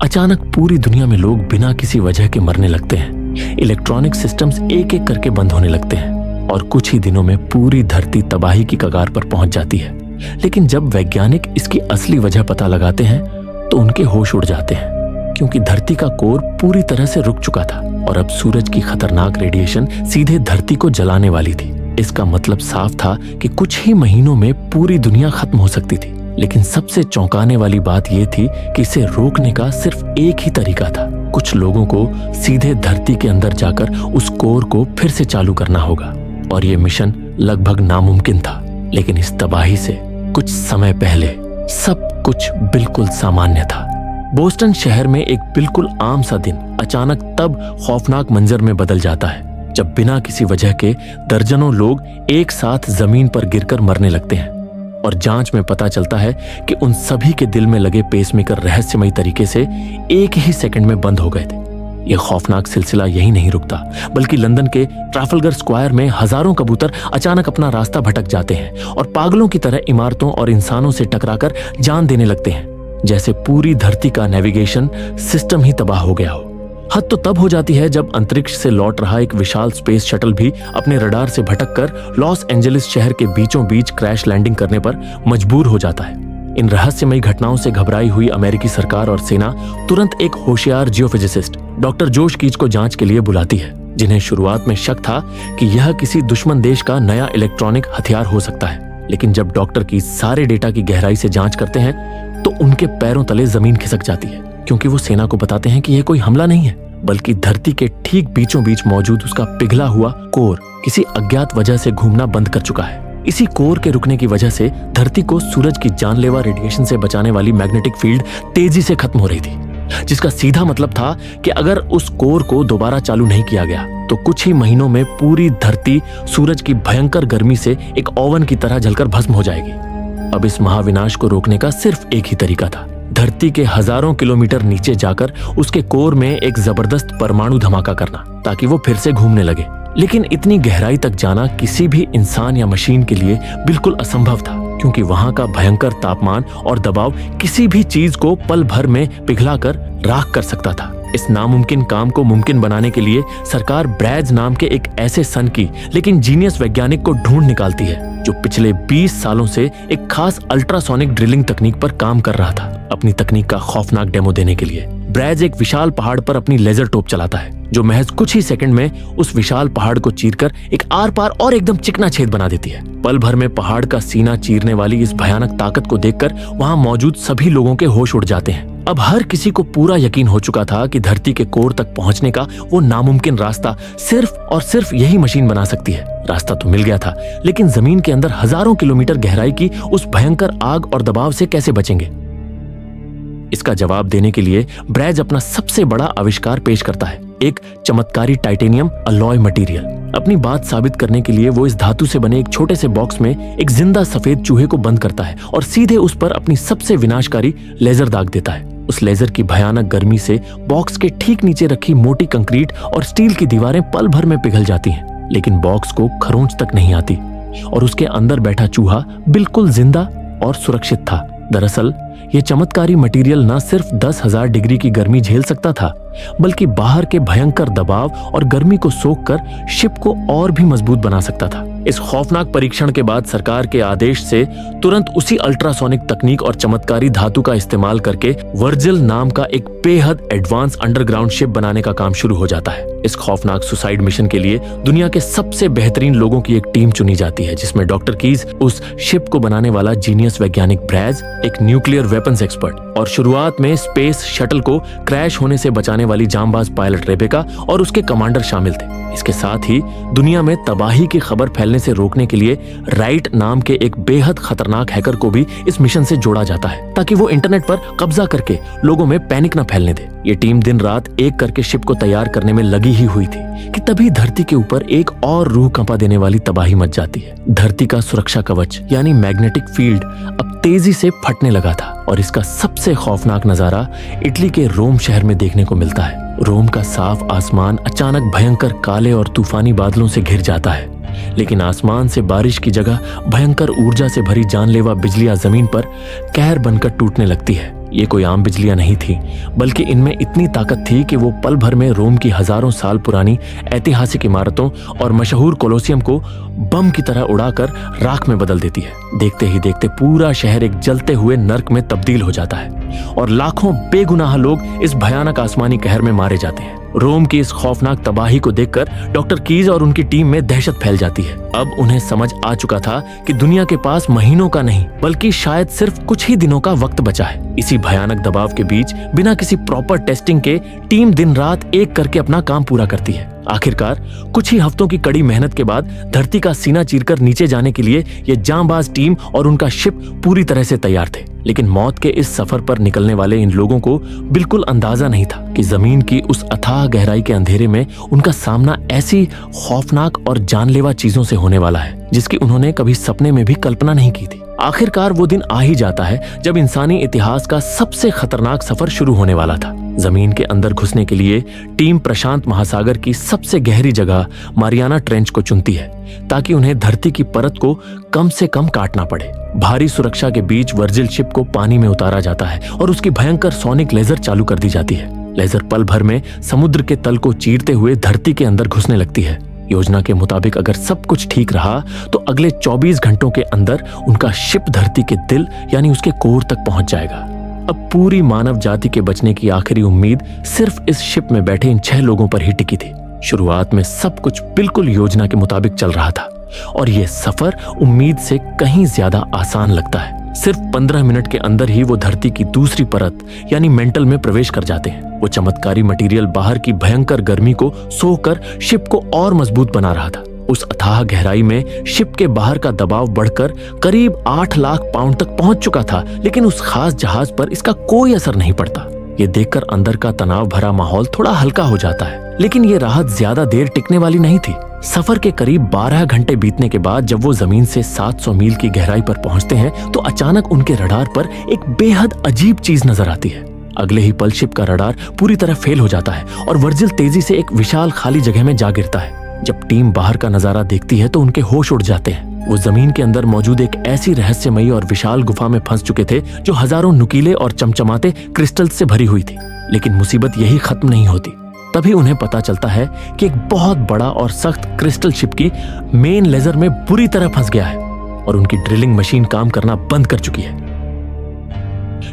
अचानक पूरी दुनिया में लोग बिना किसी वजह के मरने लगते हैं। इलेक्ट्रॉनिक सिस्टम्स एक एक करके बंद होने लगते हैं और कुछ ही दिनों में पूरी धरती तबाही की कगार पर पहुंच जाती है। लेकिन जब वैज्ञानिक इसकी असली वजह पता लगाते हैं तो उनके होश उड़ जाते हैं, क्योंकि धरती का कोर पूरी तरह से रुक चुका था और अब सूरज की खतरनाक रेडिएशन सीधे धरती को जलाने वाली थी। इसका मतलब साफ था कि कुछ ही महीनों में पूरी दुनिया खत्म हो सकती थी। लेकिन सबसे चौंकाने वाली बात यह थी कि इसे रोकने का सिर्फ एक ही तरीका था। कुछ लोगों को सीधे धरती के अंदर जाकर उस कोर को फिर से चालू करना होगा और यह मिशन लगभग नामुमकिन था। लेकिन इस तबाही से कुछ समय पहले सब कुछ बिल्कुल सामान्य था। बोस्टन शहर में एक बिल्कुल आम सा दिन अचानक तब खौफनाक मंजर में बदल जाता है जब बिना किसी वजह के दर्जनों लोग एक साथ जमीन पर गिरकर मरने लगते हैं और जांच में पता चलता है कि उन सभी के दिल में लगे पेसमेकर रहस्यमयी तरीके से एक ही सेकंड में बंद हो गए थे। यह खौफनाक सिलसिला यही नहीं रुकता, बल्कि लंदन के ट्राफलगर स्क्वायर में हजारों कबूतर अचानक अपना रास्ता भटक जाते हैं और पागलों की तरह इमारतों और इंसानों से टकराकर जान देने लगते हैं, जैसे पूरी धरती का नेविगेशन सिस्टम ही तबाह हो गया हो। हद तो तब हो जाती है जब अंतरिक्ष से लौट रहा एक विशाल स्पेस शटल भी अपने रडार से भटककर लॉस एंजलिस शहर के बीचों बीच क्रैश लैंडिंग करने पर मजबूर हो जाता है। इन रहस्यमयी घटनाओं से घबराई हुई अमेरिकी सरकार और सेना तुरंत एक होशियार जियोफिजिसिस्ट डॉक्टर जोश कीच को जांच के लिए बुलाती है, जिन्हें शुरुआत में शक था कि यह किसी दुश्मन देश का नया इलेक्ट्रॉनिक हथियार हो सकता है। लेकिन जब डॉक्टर की सारे डेटा की गहराई से जांच करते हैं तो उनके पैरों तले जमीन खिसक जाती है, क्योंकि वो सेना को बताते हैं कि यह कोई हमला नहीं है, बल्कि धरती के ठीक बीचों बीच मौजूद उसका पिघला हुआ कोर किसी अज्ञात वजह से घूमना बंद कर चुका है। इसी कोर के रुकने की वजह से धरती को सूरज की जानलेवा रेडिएशन से बचाने वाली मैग्नेटिक फील्ड तेजी से खत्म हो रही थी, जिसका सीधा मतलब था कि अगर उस कोर को दोबारा चालू नहीं किया गया तो कुछ ही महीनों में पूरी धरती सूरज की भयंकर गर्मी से एक ओवन की तरह जलकर भस्म हो जाएगी। अब इस महाविनाश को रोकने का सिर्फ एक ही तरीका था, धरती के हजारों किलोमीटर नीचे जाकर उसके कोर में एक जबरदस्त परमाणु धमाका करना, ताकि वो फिर से घूमने लगे। लेकिन इतनी गहराई तक जाना किसी भी इंसान या मशीन के लिए बिल्कुल असंभव था, क्योंकि वहां का भयंकर तापमान और दबाव किसी भी चीज को पल भर में पिघलाकर राख कर सकता था। इस नामुमकिन काम को मुमकिन बनाने के लिए सरकार ब्रैज नाम के एक ऐसे सनकी लेकिन जीनियस वैज्ञानिक को ढूंढ निकालती है, जो पिछले 20 सालों से एक खास अल्ट्रासोनिक ड्रिलिंग तकनीक पर काम कर रहा था। अपनी तकनीक का खौफनाक डेमो देने के लिए ब्रैज एक विशाल पहाड़ पर अपनी लेजर टोप चलाता है, जो महज कुछ ही सेकंड में उस विशाल पहाड़ को चीरकर एक आर पार और एकदम चिकना छेद बना देती है। पल भर में पहाड़ का सीना चीरने वाली इस भयानक ताकत को देखकर वहां मौजूद सभी लोगों के होश उड़ जाते हैं। अब हर किसी को पूरा यकीन हो चुका था कि धरती के कोर तक पहुंचने का वो नामुमकिन रास्ता सिर्फ और सिर्फ यही मशीन बना सकती है। रास्ता तो मिल गया था, लेकिन जमीन के अंदर हजारों किलोमीटर गहराई की उस भयंकर आग और दबाव से कैसे बचेंगे? इसका जवाब देने के लिए ब्रैज अपना सबसे बड़ा आविष्कार पेश करता है, एक चमत्कारी टाइटेनियम अलॉय मटेरियल। अपनी बात साबित करने के लिए वो इस धातु से बने एक छोटे से बॉक्स में एक जिंदा सफेद चूहे को बंद करता है और सीधे उस पर अपनी सबसे विनाशकारी लेजर दाग देता है। उस लेजर की भयानक गर्मी से बॉक्स के ठीक नीचे रखी मोटी कंक्रीट और स्टील की दीवारें पल भर में पिघल जाती हैं, लेकिन बॉक्स को खरोंच तक नहीं आती और उसके अंदर बैठा चूहा बिल्कुल जिंदा और सुरक्षित था। दरअसल यह चमत्कारी मटेरियल न सिर्फ 10,000 डिग्री की गर्मी झेल सकता था, बल्कि बाहर के भयंकर दबाव और गर्मी को सोखकर शिप को और भी मजबूत बना सकता था। इस खौफनाक परीक्षण के बाद सरकार के आदेश से तुरंत उसी अल्ट्रासोनिक तकनीक और चमत्कारी धातु का इस्तेमाल करके वर्जिल नाम का एक बेहद एडवांस अंडरग्राउंड शिप बनाने का काम शुरू हो जाता है। इस खौफनाक सुसाइड मिशन के लिए दुनिया के सबसे बेहतरीन लोगों की एक टीम चुनी जाती है, जिसमें डॉक्टर कीज, उस शिप को बनाने वाला जीनियस वैज्ञानिक ब्रैज, एक न्यूक्लियर वेपन्स एक्सपर्ट और शुरुआत में स्पेस शटल को क्रैश होने से बचाने वाली जांबाज पायलट रेबेका और उसके कमांडर शामिल थे। इसके साथ ही दुनिया में तबाही की खबर फैलने से रोकने के लिए राइट नाम के एक बेहद खतरनाक हैकर को भी इस मिशन से जोड़ा जाता है, ताकि वो इंटरनेट पर कब्जा करके लोगों में पैनिक न फैलने दे। ये टीम दिन रात एक करके शिप को तैयार करने में लगी ही हुई थी कि तभी धरती के ऊपर एक और रूह कंपा देने वाली तबाही मच जाती है। धरती का सुरक्षा कवच यानी मैग्नेटिक फील्ड अब तेजी से फटने लगा था और इसका सबसे खौफनाक नजारा इटली के रोम शहर में देखने को मिलता है। रोम का साफ आसमान अचानक भयंकर काले और तूफानी बादलों से घिर जाता है, लेकिन आसमान से बारिश की जगह भयंकर ऊर्जा से भरी जानलेवा बिजलियां जमीन पर कहर बनकर टूटने लगती है। ये कोई आम बिजलियां नहीं थी, बल्कि इनमें इतनी ताकत थी कि वो पल भर में रोम की हजारों साल पुरानी ऐतिहासिक इमारतों और मशहूर कोलोसियम को बम की तरह उड़ाकर राख में बदल देती है। देखते ही देखते पूरा शहर एक जलते हुए नर्क में तब्दील हो जाता है और लाखों बेगुनाह लोग इस भयानक आसमानी कहर में मारे जाते हैं। रोम की इस खौफनाक तबाही को देखकर डॉक्टर कीज और उनकी टीम में दहशत फैल जाती है। अब उन्हें समझ आ चुका था कि दुनिया के पास महीनों का नहीं बल्कि शायद सिर्फ कुछ ही दिनों का वक्त बचा है। इसी भयानक दबाव के बीच बिना किसी प्रॉपर टेस्टिंग के टीम दिन रात एक करके अपना काम पूरा करती है। आखिरकार कुछ ही हफ्तों की कड़ी मेहनत के बाद धरती का सीना चीरकर नीचे जाने के लिए ये जांबाज टीम और उनका शिप पूरी तरह से तैयार थे। लेकिन मौत के इस सफर पर निकलने वाले इन लोगों को बिल्कुल अंदाजा नहीं था कि जमीन की उस अथाह गहराई के अंधेरे में उनका सामना ऐसी खौफनाक और जानलेवा चीजों से होने वाला है जिसकी उन्होंने कभी सपने में भी कल्पना नहीं की थी। आखिरकार वो दिन आ ही जाता है जब इंसानी इतिहास का सबसे खतरनाक सफर शुरू होने वाला था। जमीन के अंदर घुसने के लिए टीम प्रशांत महासागर की सबसे गहरी जगह मारियाना ट्रेंच को चुनती है ताकि उन्हें धरती की परत को कम से कम काटना पड़े। भारी सुरक्षा के बीच वर्जिल शिप को पानी में उतारा जाता है और उसकी भयंकर सोनिक लेजर चालू कर दी जाती है। लेजर पल भर में समुद्र के तल को चीरते हुए धरती के अंदर घुसने लगती है। योजना के मुताबिक अगर सब कुछ ठीक रहा तो अगले 24 घंटों के अंदर उनका शिप धरती के दिल यानी उसके कोर तक पहुंच जाएगा। अब पूरी मानव जाति के बचने की आखिरी उम्मीद सिर्फ इस शिप में बैठे इन 6 लोगों पर ही टिकी थी। शुरुआत में सब कुछ बिल्कुल योजना के मुताबिक चल रहा था और यह सफर उम्मीद से कहीं ज्यादा आसान लगता है। सिर्फ 15 मिनट के अंदर ही वो धरती की दूसरी परत यानी मेंटल में प्रवेश कर जाते हैं। वो चमत्कारी मटेरियल बाहर की भयंकर गर्मी को सोखकर शिप को और मजबूत बना रहा था। उस अथाह गहराई में शिप के बाहर का दबाव बढ़कर करीब 8 लाख पाउंड तक पहुंच चुका था, लेकिन उस खास जहाज पर इसका कोई असर नहीं पड़ता। ये देखकर अंदर का तनाव भरा माहौल थोड़ा हल्का हो जाता है, लेकिन ये राहत ज्यादा देर टिकने वाली नहीं थी। सफर के करीब 12 घंटे बीतने के बाद जब वो जमीन से 700 मील की गहराई पर पहुंचते हैं तो अचानक उनके रडार पर एक बेहद अजीब चीज नजर आती है। अगले ही पल शिप का रडार पूरी तरह फेल हो जाता है और वर्जिल तेजी से एक विशाल खाली जगह में जा गिरता है। जब टीम बाहर का नजारा देखती है तो उनके होश उड़ जाते हैं। वो जमीन के अंदर मौजूद एक ऐसी रहस्यमयी और विशाल गुफा में फंस चुके थे जो हजारों नुकीले और चमचमाते क्रिस्टल से भरी हुई थी। लेकिन मुसीबत यही खत्म नहीं होती। तभी उन्हें पता चलता है कि एक बहुत बड़ा और सख्त क्रिस्टल शिप की मेन लेजर में बुरी तरह फंस गया है और उनकी ड्रिलिंग मशीन काम करना बंद कर चुकी है।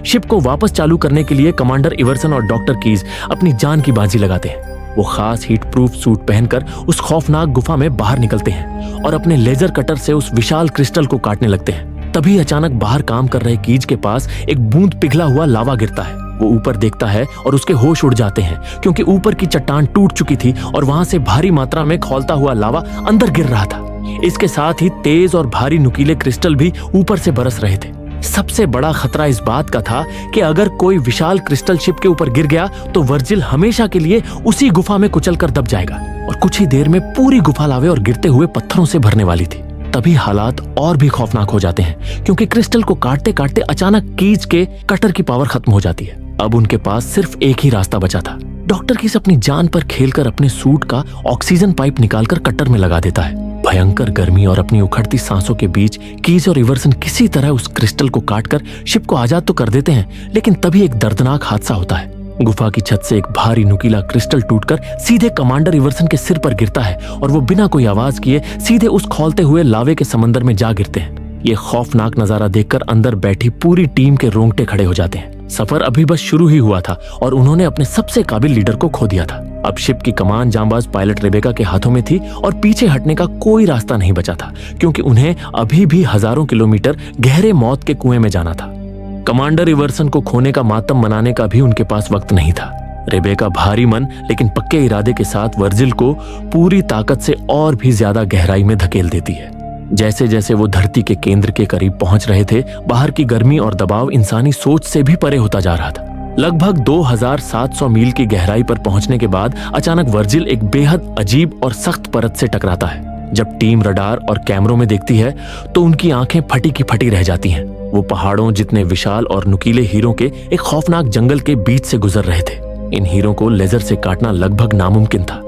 शिप को वापस चालू करने के लिए कमांडर इवर्सन और डॉक्टर कीज अपनी जान की बाजी लगाते हैं। वो खास हीट प्रूफ सूट पहनकर उस खौफनाक गुफा में बाहर निकलते हैं और अपने लेजर कटर से उस विशाल क्रिस्टल को काटने लगते हैं। तभी अचानक बाहर काम कर रहे कीज के पास एक बूंद पिघला हुआ लावा गिरता है। वो ऊपर देखता है और उसके होश उड़ जाते हैं क्योंकि ऊपर की चट्टान टूट चुकी थी और वहां से भारी मात्रा में खौलता हुआ लावा अंदर गिर रहा था। इसके साथ ही तेज और भारी नुकीले क्रिस्टल भी ऊपर से बरस रहे थे। सबसे बड़ा खतरा इस बात का था कि अगर कोई विशाल क्रिस्टल शिप के ऊपर गिर गया तो वर्जिल हमेशा के लिए उसी गुफा में कुचल कर दब जाएगा और कुछ ही देर में पूरी गुफा लावे और गिरते हुए पत्थरों से भरने वाली थी। तभी हालात और भी खौफनाक हो जाते हैं क्योंकि क्रिस्टल को काटते काटते अचानक कीज के कटर की पावर खत्म हो जाती है। अब उनके पास सिर्फ एक ही रास्ता बचा था। डॉक्टर कीज अपनी जान पर खेलकर अपने सूट का ऑक्सीजन पाइप निकालकर कटर में लगा देता है। भयंकर गर्मी और अपनी उखड़ती सांसों के बीच कीज और इवर्सन किसी तरह उस क्रिस्टल को काटकर शिप को आजाद तो कर देते हैं, लेकिन तभी एक दर्दनाक हादसा होता है। गुफा की छत से एक भारी नुकीला क्रिस्टल टूटकर सीधे कमांडर इवर्सन के सिर पर गिरता है और वो बिना कोई आवाज किए सीधे उस खौलते हुए लावे के समंदर में जा गिरते हैं। ये खौफनाक नजारा देखकर अंदर बैठी पूरी टीम के रोंगटे खड़े हो जाते हैं। सफर अभी बस शुरू ही हुआ था और उन्होंने अपने सबसे काबिल लीडर को खो दिया था। अब शिप की कमान जांबाज पायलट रेबेका के हाथों में थी और पीछे हटने का कोई रास्ता नहीं बचा था क्योंकि उन्हें अभी भी हजारों किलोमीटर गहरे मौत के कुएं में जाना था। कमांडर इवर्सन को खोने का मातम मनाने का भी उनके पास वक्त नहीं था। रेबेका भारी मन लेकिन पक्के इरादे के साथ वर्जिल को पूरी ताकत से और भी ज्यादा गहराई में धकेल देती है। जैसे जैसे वो धरती के केंद्र के करीब पहुंच रहे थे, बाहर की गर्मी और दबाव इंसानी सोच से भी परे होता जा रहा था। लगभग 2700 मील की गहराई पर पहुंचने के बाद अचानक वर्जिल एक बेहद अजीब और सख्त परत से टकराता है। जब टीम रडार और कैमरों में देखती है तो उनकी आंखें फटी की फटी रह जाती हैं। वो पहाड़ों जितने विशाल और नुकीले हीरों के एक खौफनाक जंगल के बीच से गुजर रहे थे। इन हीरों को लेजर से काटना लगभग नामुमकिन था।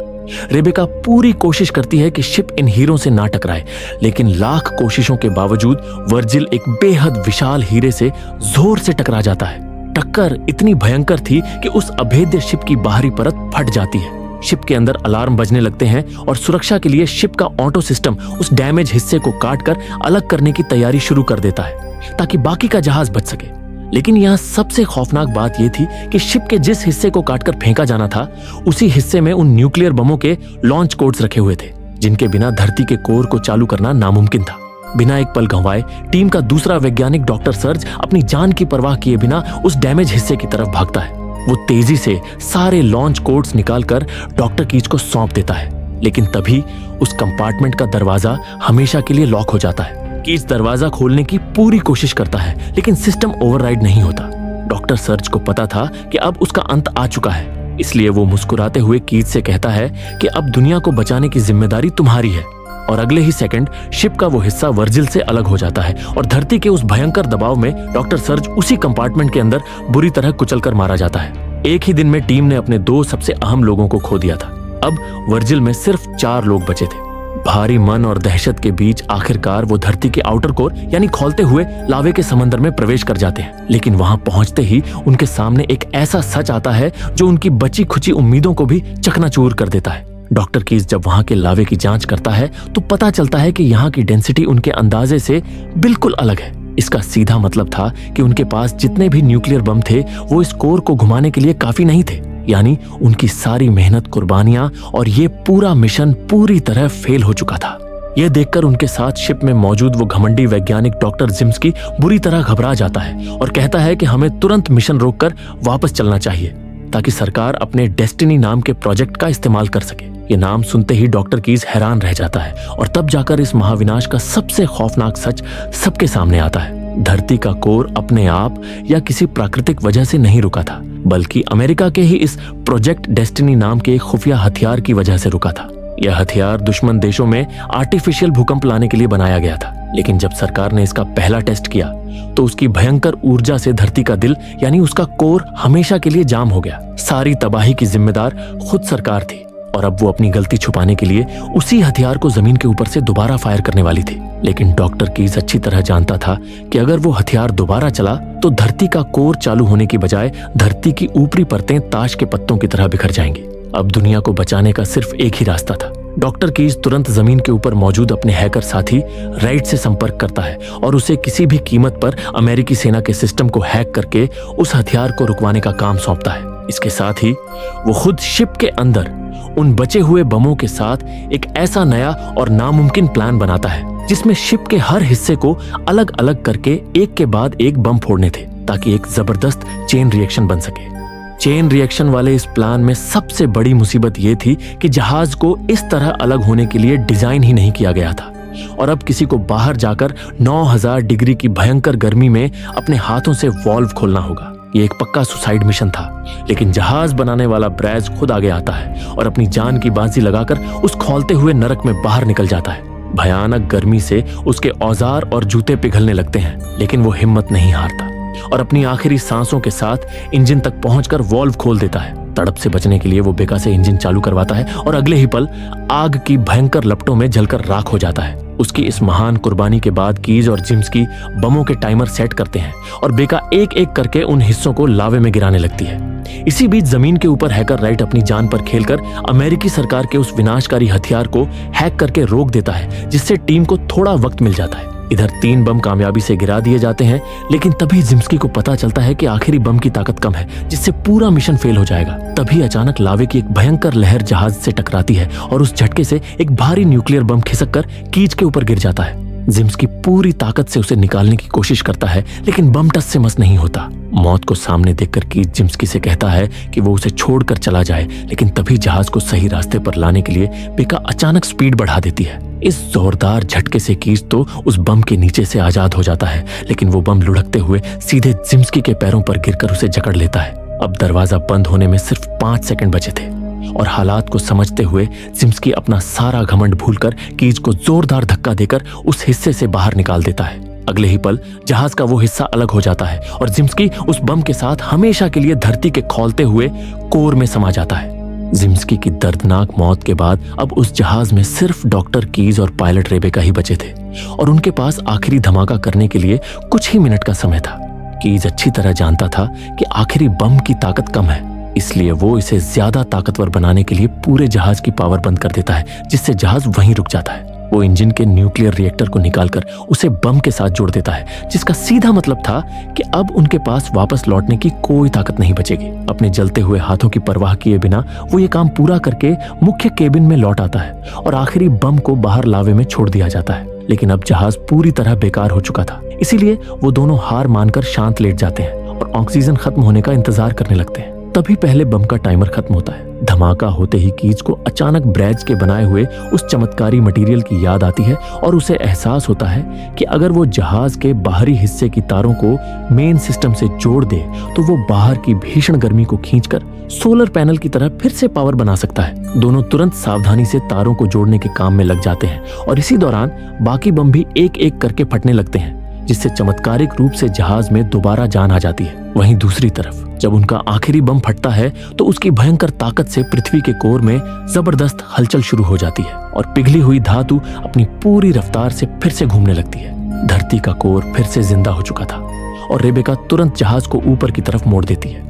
रेबेका पूरी कोशिश करती है कि शिप इन हीरों से ना टकराए, लेकिन लाख कोशिशों के बावजूद वर्जिल एक बेहद विशाल हीरे से जोर से टकरा जाता है। टक्कर इतनी भयंकर थी कि उस अभेद्य शिप की बाहरी परत फट जाती है। शिप के अंदर अलार्म बजने लगते हैं और सुरक्षा के लिए शिप का ऑटो सिस्टम उस डैमेज हिस्से को काटकर अलग करने की तैयारी शुरू कर देता है ताकि बाकी का जहाज बच सके। लेकिन यहाँ सबसे खौफनाक बात यह थी कि शिप के जिस हिस्से को काटकर फेंका जाना था उसी हिस्से में उन न्यूक्लियर बमों के लॉन्च कोड्स रखे हुए थे, जिनके बिना धरती के कोर को चालू करना नामुमकिन था। बिना एक पल गंवाए टीम का दूसरा वैज्ञानिक डॉक्टर सर्ज अपनी जान की परवाह किए बिना उस डैमेज हिस्से की तरफ भागता है। वो तेजी से सारे लॉन्च कोड्स निकालकर डॉक्टर कीज को सौंप देता है, लेकिन तभी उस कंपार्टमेंट का दरवाजा हमेशा के लिए लॉक हो जाता है। कीज दरवाजा खोलने की पूरी कोशिश करता है, लेकिन सिस्टम ओवरराइड नहीं होता। डॉक्टर सर्ज को पता था कि अब उसका अंत आ चुका है, इसलिए वो मुस्कुराते हुए कीज से कहता है कि अब दुनिया को बचाने की जिम्मेदारी तुम्हारी है। और अगले ही सेकंड शिप का वो हिस्सा वर्जिल से अलग हो जाता है और धरती के उस भयंकर दबाव में डॉक्टर सर्ज उसी कंपार्टमेंट के अंदर बुरी तरह कुचलकर मारा जाता है। एक ही दिन में टीम ने अपने 2 सबसे अहम लोगों को खो दिया था। अब वर्जिल में सिर्फ 4 लोग बचे थे। भारी मन और दहशत के बीच आखिरकार वो धरती के आउटर कोर यानी खौलते हुए लावे के समंदर में प्रवेश कर जाते हैं। लेकिन वहां पहुंचते ही उनके सामने एक ऐसा सच आता है जो उनकी बची खुची उम्मीदों को भी चकनाचूर कर देता है। डॉक्टर कीज जब वहां के लावे की जांच करता है तो पता चलता है कि यहाँ की डेंसिटी उनके अंदाजे से बिल्कुल अलग है। इसका सीधा मतलब था कि उनके पास जितने भी न्यूक्लियर बम थे वो इस कोर को घुमाने के लिए काफी नहीं थे। यानी उनकी सारी मेहनत, कुर्बानियां और ये पूरा मिशन पूरी तरह फेल हो चुका था। यह देखकर उनके साथ शिप में मौजूद वो घमंडी वैज्ञानिक डॉक्टर जिम्स्की बुरी तरह घबरा जाता है और कहता है कि हमें तुरंत मिशन रोककर वापस चलना चाहिए ताकि सरकार अपने डेस्टिनी नाम के प्रोजेक्ट का इस्तेमाल कर सके। ये नाम सुनते ही डॉक्टर कीज हैरान रह जाता है और तब जाकर इस महाविनाश का सबसे खौफनाक सच सबके सामने आता है। धरती का कोर अपने आप या किसी प्राकृतिक वजह से नहीं रुका था, बल्कि अमेरिका के ही इस प्रोजेक्ट डेस्टिनी नाम के एक खुफिया हथियार की वजह से रुका था। यह हथियार दुश्मन देशों में आर्टिफिशियल भूकंप लाने के लिए बनाया गया था, लेकिन जब सरकार ने इसका पहला टेस्ट किया तो उसकी भयंकर ऊर्जा से धरती का दिल यानी उसका कोर हमेशा के लिए जाम हो गया। सारी तबाही की जिम्मेदार खुद सरकार थी और अब वो अपनी गलती छुपाने के लिए उसी हथियार को जमीन के ऊपर से दोबारा फायर करने वाली थी। लेकिन डॉक्टर कीज अच्छी तरह जानता था कि अगर वो हथियार दोबारा चला तो धरती का कोर चालू होने की बजाय धरती की ऊपरी परतें ताश के पत्तों की तरह बिखर जाएंगी। अब दुनिया को बचाने का सिर्फ एक ही रास्ता था। डॉक्टर कीज तुरंत जमीन के ऊपर मौजूद अपने हैकर साथी राइट से संपर्क करता है और उसे किसी भी कीमत पर अमेरिकी सेना के सिस्टम को हैक करके उस हथियार को रुकवाने का काम सौंपता है। इसके साथ ही वो खुद शिप के अंदर उन बचे हुए बमों के साथ एक ऐसा नया और नामुमकिन प्लान बनाता है जिसमें शिप के हर हिस्से को अलग अलग करके एक के बाद एक बम फोड़ने थे ताकि एक जबरदस्त चेन रिएक्शन बन सके। चेन रिएक्शन वाले इस प्लान में सबसे बड़ी मुसीबत यह थी कि जहाज को इस तरह अलग होने के लिए डिजाइन ही नहीं किया गया था और अब किसी को बाहर जाकर 9000 डिग्री की भयंकर गर्मी में अपने हाथों से वॉल्व खोलना होगा। ये एक पक्का सुसाइड मिशन था, लेकिन जहाज बनाने वाला ब्रैज खुद आगे आता है और अपनी जान की बाजी लगाकर उस खौलते हुए नरक में बाहर निकल जाता है। भयानक गर्मी से उसके औजार और जूते पिघलने लगते हैं, लेकिन वो हिम्मत नहीं हारता और अपनी आखिरी सांसों के साथ इंजन तक पहुंचकर वॉल्व खोल देता है। तड़प से बचने के लिए वो बेका से इंजन चालू करवाता है और अगले ही पल आग की भयंकर लपटों में जलकर राख हो जाता है। उसकी इस महान कुर्बानी के बाद कीज और जिम्स्की बमों के टाइमर सेट करते हैं और बेका एक एक करके उन हिस्सों को लावे में गिराने लगती है। इसी बीच जमीन के ऊपर हैकर राइट अपनी जान पर खेलकर अमेरिकी सरकार के उस विनाशकारी हथियार को हैक करके रोक देता है, जिससे टीम को थोड़ा वक्त मिल जाता है। इधर 3 बम कामयाबी से गिरा दिए जाते हैं, लेकिन तभी जिम्स्की को पता चलता है कि आखिरी बम की ताकत कम है, जिससे पूरा मिशन फेल हो जाएगा। तभी अचानक लावे की एक भयंकर लहर जहाज से टकराती है और उस झटके से एक भारी न्यूक्लियर बम खिसक कर कीज के ऊपर गिर जाता है। जिम्स्की पूरी ताकत से उसे निकालने की कोशिश करता है, लेकिन बम टस से मस नहीं होता। मौत को सामने देखकर कीज जिम्स्की से कहता है कि वो उसे छोड़कर चला जाए, लेकिन तभी जहाज को सही रास्ते पर लाने के लिए बेका अचानक स्पीड बढ़ा देती है। इस जोरदार झटके से कीज तो उस बम के नीचे से आजाद हो जाता है, लेकिन वो बम लुढ़कते हुए सीधे जिम्स्की के पैरों पर गिरकर उसे जकड़ लेता है। अब दरवाजा बंद होने में सिर्फ 5 सेकंड बचे थे और हालात को समझते हुए जिम्स्की अपना सारा घमंड भूलकर कीज को जोरदार धक्का देकर उस हिस्से से बाहर निकाल देता है। अगले ही पल जहाज का वो हिस्सा अलग हो जाता है और जिम्स्की उस बम के साथ हमेशा के लिए धरती के खौलते हुए कोर में समा जाता है। जिम्स्की की दर्दनाक मौत के बाद अब उस जहाज में सिर्फ डॉक्टर कीज और पायलट रेबेका ही बचे थे और उनके पास आखिरी धमाका करने के लिए कुछ ही मिनट का समय था। कीज अच्छी तरह जानता था कि आखिरी बम की ताकत कम है, इसलिए वो इसे ज्यादा ताकतवर बनाने के लिए पूरे जहाज की पावर बंद कर देता है, जिससे जहाज वहीं रुक जाता है। वो इंजन के न्यूक्लियर रिएक्टर को निकालकर उसे बम के साथ जोड़ देता है, जिसका सीधा मतलब था कि अब उनके पास वापस लौटने की कोई ताकत नहीं बचेगी। अपने जलते हुए हाथों की परवाह किए बिना वो ये काम पूरा करके मुख्य केबिन में लौट आता है और आखिरी बम को बाहर लावे में छोड़ दिया जाता है। लेकिन अब जहाज पूरी तरह बेकार हो चुका था, इसीलिए वो दोनों हार मानकर शांत लेट जाते हैं और ऑक्सीजन खत्म होने का इंतजार करने लगते हैं। तभी पहले बम का टाइमर खत्म होता है। धमाका होते ही कीज को अचानक ब्रैज के बनाए हुए उस चमत्कारी मटेरियल की याद आती है और उसे एहसास होता है कि अगर वो जहाज के बाहरी हिस्से की तारों को मेन सिस्टम से जोड़ दे तो वो बाहर की भीषण गर्मी को खींचकर सोलर पैनल की तरह फिर से पावर बना सकता है। दोनों तुरंत सावधानी से तारों को जोड़ने के काम में लग जाते हैं और इसी दौरान बाकी बम भी एक एक करके फटने लगते हैं, जिससे चमत्कारिक रूप से जहाज में दोबारा जान आ जाती है। वहीं दूसरी तरफ जब उनका आखिरी बम फटता है तो उसकी भयंकर ताकत से पृथ्वी के कोर में जबरदस्त हलचल शुरू हो जाती है और पिघली हुई धातु अपनी पूरी रफ्तार से फिर से घूमने लगती है। धरती का कोर फिर से जिंदा हो चुका था और रेबेका तुरंत जहाज को ऊपर की तरफ मोड़ देती है।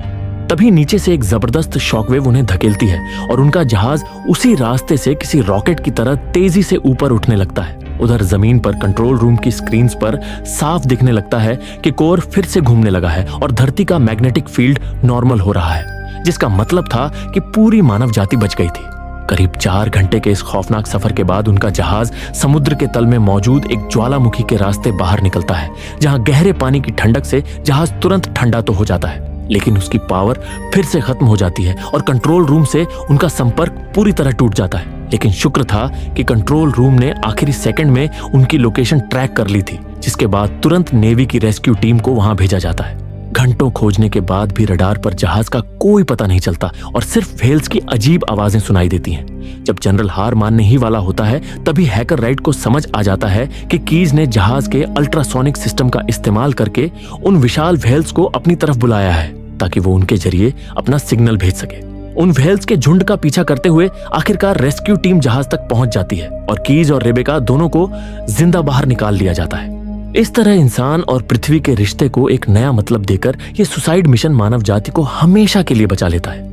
तभी नीचे से एक जबरदस्त शॉकवेव उन्हें धकेलती है और उनका जहाज उसी रास्ते से किसी रॉकेट की तरह तेजी से ऊपर उठने लगता है। उधर जमीन पर कंट्रोल रूम की स्क्रीन्स पर साफ दिखने लगता है कि कोर फिर से घूमने लगा है और धरती का मैग्नेटिक फील्ड नॉर्मल हो रहा है, जिसका मतलब था कि पूरी मानव जाति बच गई थी। करीब 4 घंटे के इस खौफनाक सफर के बाद उनका जहाज समुद्र के तल में मौजूद एक ज्वालामुखी के रास्ते बाहर निकलता है, जहां गहरे पानी की ठंडक से जहाज तुरंत ठंडा तो हो जाता है, लेकिन उसकी पावर फिर से खत्म हो जाती है और कंट्रोल रूम से उनका संपर्क पूरी तरह टूट जाता है। लेकिन शुक्र था कि कंट्रोल रूम ने आखिरी सेकंड में उनकी लोकेशन ट्रैक कर ली थी, जिसके बाद तुरंत नेवी की रेस्क्यू टीम को वहां भेजा जाता है। घंटों खोजने के बाद भी रडार पर जहाज का कोई पता नहीं चलता और सिर्फ व्हेल्स की अजीब आवाजें सुनाई देती हैं। जब जनरल हार मानने ही वाला होता है तभी हैकर राइट को समझ आ जाता है कि कीज ने जहाज के अल्ट्रासोनिक सिस्टम का इस्तेमाल करके उन विशाल व्हेल्स को अपनी तरफ बुलाया है ताकि वो उनके जरिए अपना सिग्नल भेज सके। उन व्हेल्स के झुंड का पीछा करते हुए आखिरकार रेस्क्यू टीम जहाज तक पहुंच जाती है और कीज और रेबेका दोनों को जिंदा बाहर निकाल लिया जाता है। इस तरह इंसान और पृथ्वी के रिश्ते को एक नया मतलब देकर यह सुसाइड मिशन मानव जाति को हमेशा के लिए बचा लेता है।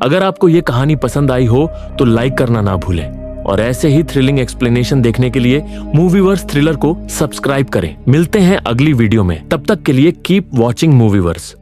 अगर आपको यह कहानी पसंद आई हो तो लाइक करना ना भूलें और ऐसे ही थ्रिलिंग एक्सप्लेनेशन देखने के लिए मूवीवर्स थ्रिलर को सब्सक्राइब करें। मिलते हैं अगली वीडियो में, तब तक के लिए कीप वॉचिंग मूवीवर्स।